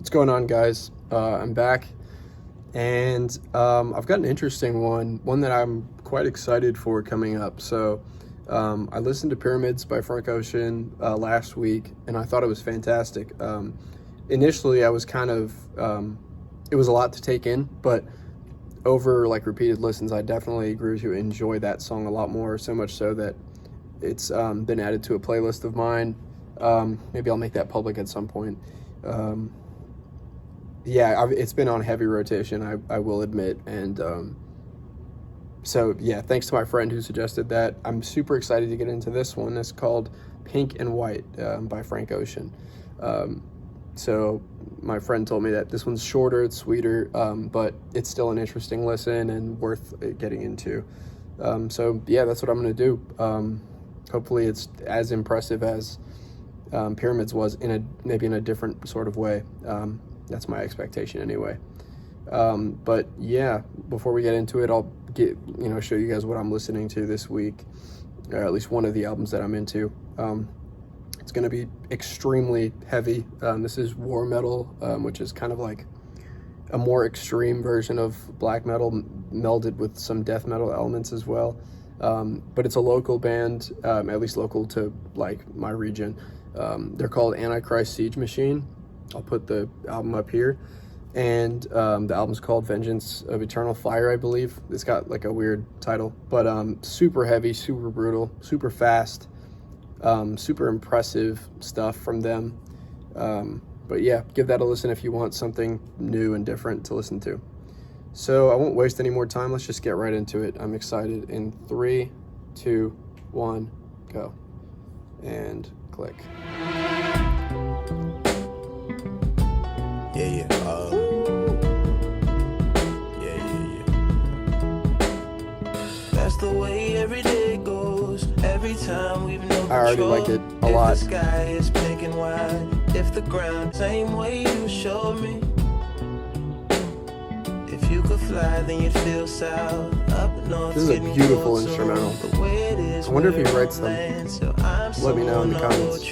What's going on, guys? I'm back, and I've got an interesting one that I'm quite excited for coming up. I listened to Pyramids by Frank Ocean last week, and I thought it was fantastic. Initially, I was it was a lot to take in, but over like repeated listens, I definitely grew to enjoy that song a lot more, so much so that it's been added to a playlist of mine. Maybe I'll make that public at some point. Um, it's been on heavy rotation, I will admit. And thanks to my friend who suggested that. I'm super excited to get into this one. It's called Pink and White by Frank Ocean. So my friend told me that this one's shorter, it's sweeter, but it's still an interesting listen and worth getting into. That's what I'm going to do. Hopefully it's as impressive as Pyramids was, maybe in a different sort of way. That's my expectation anyway. Before we get into it, I'll show you guys what I'm listening to this week, or at least one of the albums that I'm into. It's going to be extremely heavy. This is war metal, which is kind of like a more extreme version of black metal melded with some death metal elements as well. But it's a local band, at least local to like my region. They're called Antichrist Siege Machine. I'll put the album up here. And the album's called Vengeance of Eternal Fire, I believe. It's got like a weird title, but super heavy, super brutal, super fast, super impressive stuff from them. Give that a listen if you want something new and different to listen to. So I won't waste any more time. Let's just get right into it. I'm excited. In 3, 2, 1, go. And click. That's the way every day goes. Every time we've no control. I already like it a lot. If the sky is pink and white, if the ground same way you showed me. If you could fly, then you'd feel south. Up north. This is a beautiful instrumental. I wonder if he writes them. Let me know in the comments.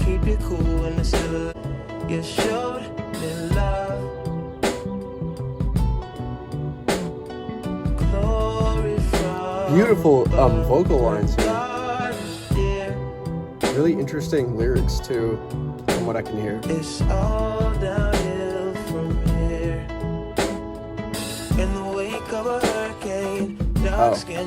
Keep you cool in the civil. You showed me love. Beautiful vocal lines here. Really interesting lyrics too, from what I can hear. It's all downhill from here. In the wake of a hurricane.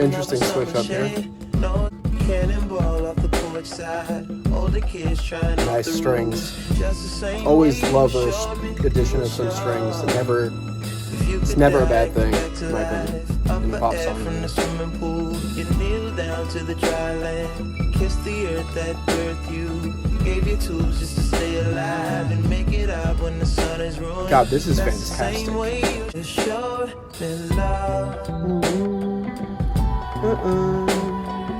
Interesting switch up here. No cannonball off the porch side. Older kids trying to nice strings. Always love a addition of some strings. It's never a bad thing, in my opinion, in a pop song. From the swimming pool, you kneel down to the dry land, kiss the earth that birthed you, gave you tools just to stay alive and make it up when the sun is ruined. God, this is That's fantastic. The same way you showed me love.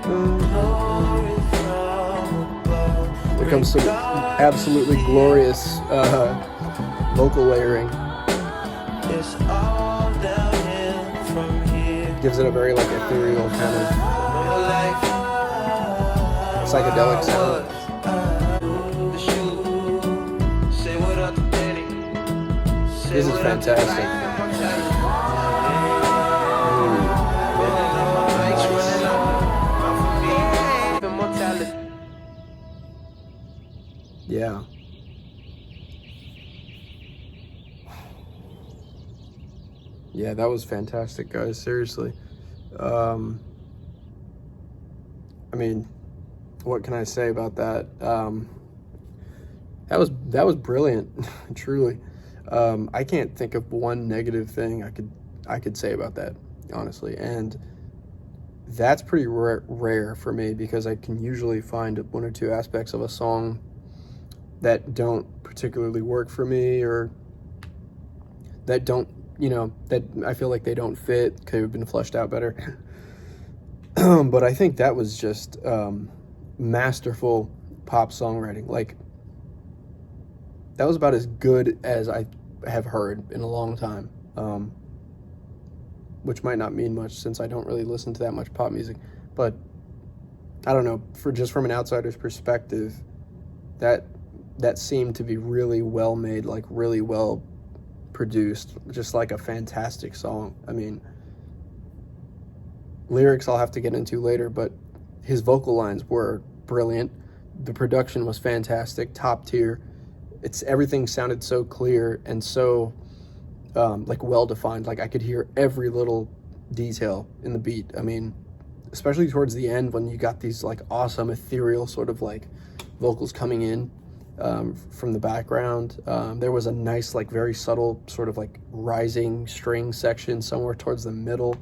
Glory from above. Here comes some absolutely glorious vocal layering. It's all downhill from here. Gives it a very like ethereal kind of psychedelic sound. This is fantastic. Yeah. Yeah, that was fantastic, guys. Seriously. I mean, what can I say about that? That was brilliant, truly. I can't think of one negative thing I could say about that, honestly. And that's pretty rare for me, because I can usually find one or two aspects of a song that don't particularly work for me, or that don't, that I feel like they don't fit, could have been fleshed out better. But I think that was just masterful pop songwriting. Like, that was about as good as I have heard in a long time, which might not mean much since I don't really listen to that much pop music. But I don't know, from an outsider's perspective, that that seemed to be really well made, like really well produced, just like a fantastic song. I mean, lyrics I'll have to get into later, but his vocal lines were brilliant. The production was fantastic, top tier. Everything sounded so clear and so like well defined. Like I could hear every little detail in the beat. I mean, especially towards the end when you got these like awesome ethereal sort of like vocals coming in from the background. There was a nice, like very subtle sort of like rising string section somewhere towards the middle.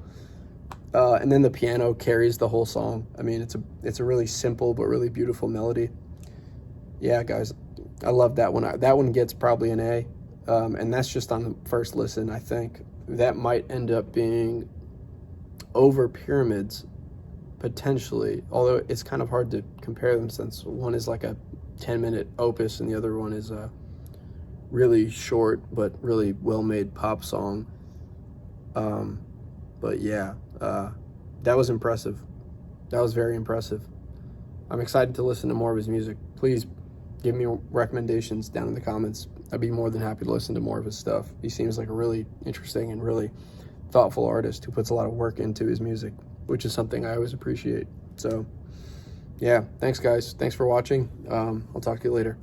And then the piano carries the whole song. I mean, it's a really simple but really beautiful melody. Yeah, guys, I love that one. That one gets probably an A, and that's just on the first listen. I think that might end up being over Pyramids, potentially, although it's kind of hard to compare them since one is like a 10-minute opus and the other one is a really short but really well-made pop song. But yeah, that was impressive. That was very impressive. I'm excited to listen to more of his music. Please give me recommendations down in the comments. I'd be more than happy to listen to more of his stuff. He seems like a really interesting and really thoughtful artist who puts a lot of work into his music, which is something I always appreciate. So yeah, thanks guys. Thanks for watching. I'll talk to you later.